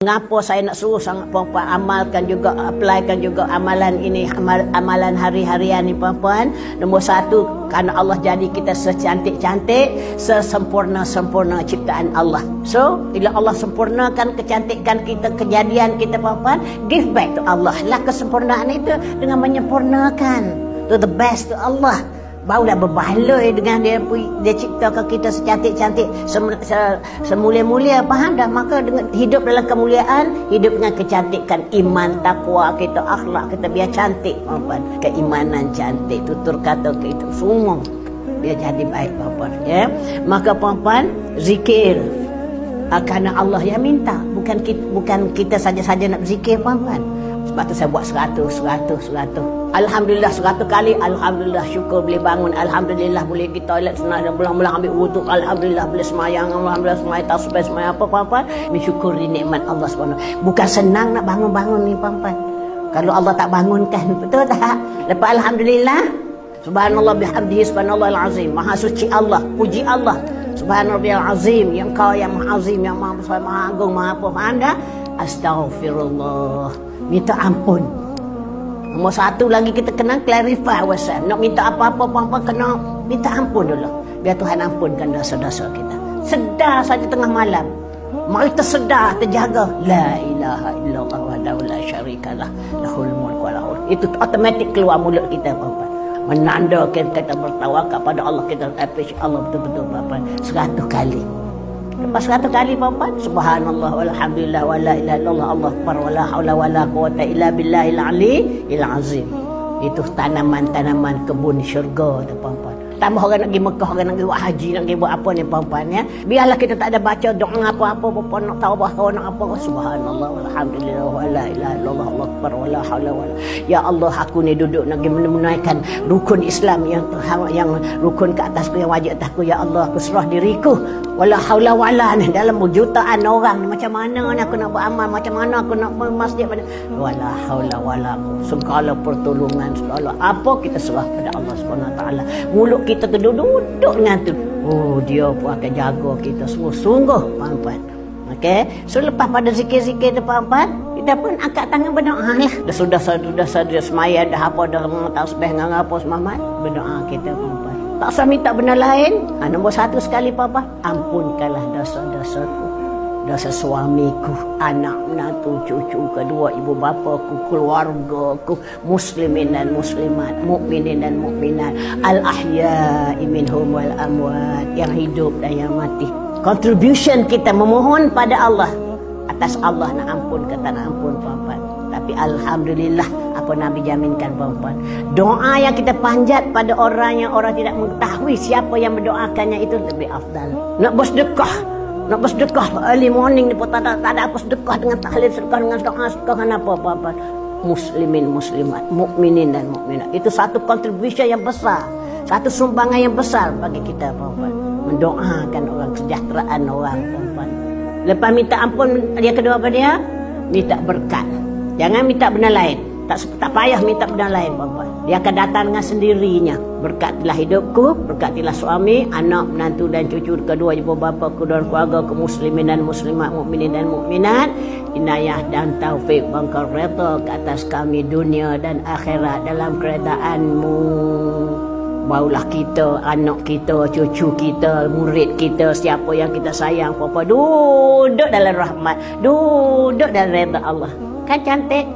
Mengapa saya nak suruh sangat puan-puan amalkan juga, applykan juga amalan ini, amalan hari-harian ni puan-puan. Nombor satu, kerana Allah jadi kita secantik-cantik, sesempurna-sempurna ciptaan Allah. So, bila Allah sempurnakan kecantikan kita, kejadian kita puan-puan, give back to Allah lah kesempurnaan itu dengan menyempurnakan to the best to Allah. Barulah berbaloi dengan dia ciptakan kita secantik-cantik, semulia-mulia, faham dah? Maka dengan hidup dalam kemuliaan, hidup dengan kecantikan iman, takwa kita, akhlak kita biar cantik, puan-puan. Keimanan cantik, tutur kata kita semua biar jadi baik, puan-puan, ya. Maka puan-puan, zikir kerana Allah yang minta, bukan kita saja-saja nak zikir, puan-puan. Sebab tu saya buat 100. Alhamdulillah 100 kali. Alhamdulillah, syukur boleh bangun. Alhamdulillah boleh pergi toilet senang dan belang-belang ambil wuduk. Alhamdulillah boleh semayang. Alhamdulillah semayang tasbih, semayang apa, puan-puan. Mensyukuri nikmat Allah SWT. Bukan senang nak bangun-bangun ni, puan-puan. Kalau Allah tak bangunkan, betul tak? Lepas Alhamdulillah, subhanallah bihamdihi, subhanallahil azim. Maha suci Allah, puji Allah. Subhanallahil azim, yang kau yang maha azim, yang maha besar, maha agung, maha apa. Faham dah? Astaghfirullah, minta ampun. Nombor satu lagi kita kena clarify wasal. Nak minta apa-apa puan-puan kena minta ampun dulu. Biar Tuhan ampunkan dosa-dosa kita. Sedar saja tengah malam. Mari tersedar, terjaga. La ilaha illallah wahdahu la syarikalah, lahul mulku wa lahul. Itu automatik keluar mulut kita, puan-puan. Menandakan kita bertawakal pada Allah, kita appreciate Allah betul-betul, puan-puan. 100 kali. Lepas 100 kali, puan-puan, subhanallah walhamdulillah wala ilaha illallah, Allah akbar, wala haula wala quwata illa billahil aliyyil azim. Itu tanaman-tanaman kebun syurga tu, puan-puan. Tambah orang nak pergi Mekah, orang nak pergi buat haji, nak pergi buat apa ni, puan-puan, ya. Biarlah kita tak ada baca doa apa-apa, puan-puan, nak tahu bahawa nak apa, subhanallah walhamdulillah wala ilaha illallah, Allah akbar, wala haula wala. Ya Allah, aku ni duduk nak menunaikan rukun Islam yang rukun ke atasku, yang wajib atasku. Ya Allah, aku serah diriku. Wala haula wala ni dalam jutaan orang ni, macam mana ni aku nak beramal, macam mana aku nak bermasjid pada wala haula wala, segala pertolongan, segala apa kita serah pada Allah Subhanahu Wa Taala. Mulut kita tu duduk dengan tu, oh dia pun akan jaga kita sungguh-sungguh, puan-puan. Okey, so lepas pada zikir-zikir tu, puan-puan, kita pun angkat tangan berdoa lah. Dah sudah semaya, dah apa, dah tasbih dengan apa semamat, berdoa kita, puan-puan. Tak usah minta benda lain. Nombor satu sekali, puan-puan, ampunkanlah dosa-dosaku, dosa suamiku, anak, menantu, cucu, kedua ibu bapaku, keluargaku, muslimin dan muslimat, mukminin dan mukminat, al-ahya'i minhum wal amwat, yang hidup dan yang mati. Contribution kita memohon pada Allah, atas Allah nak ampun ke tak nak ampun, puan-puan. Tapi alhamdulillah, apa Nabi jaminkan, puan-puan, doa yang kita panjat pada orang yang orang tidak mengetahui siapa yang mendoakannya itu lebih afdal. Nak bersedekah early morning ni pun tak ada apa sedekah dengan tahlil, sedekah dengan doa, sedekah dengan apa, puan-puan. Muslimin, muslimat, mukminin dan mukminat, itu satu contribution yang besar, satu sumbangan yang besar bagi kita, puan-puan. Mendoakan orang, kesejahteraan orang, puan-puan. Lepas minta ampun, dia kedua apa dia? Minta berkat. Jangan minta benda lain. Tak payah minta benda lain, puan-puan. Dia akan datang dengan sendirinya. Berkatilah hidupku, berkatilah suami, anak, menantu dan cucu, kedua ibu bapa, kedua keluarga, ke muslimin dan muslimat, mukminin dan mukminat. Inayah dan taufik, bangkar reda ke atas kami dunia dan akhirat dalam keredaanmu. Barulah kita, anak kita, cucu kita, murid kita, siapa yang kita sayang, puan-puan, duduk dalam rahmat, duduk dalam reda Allah. Kan cantik?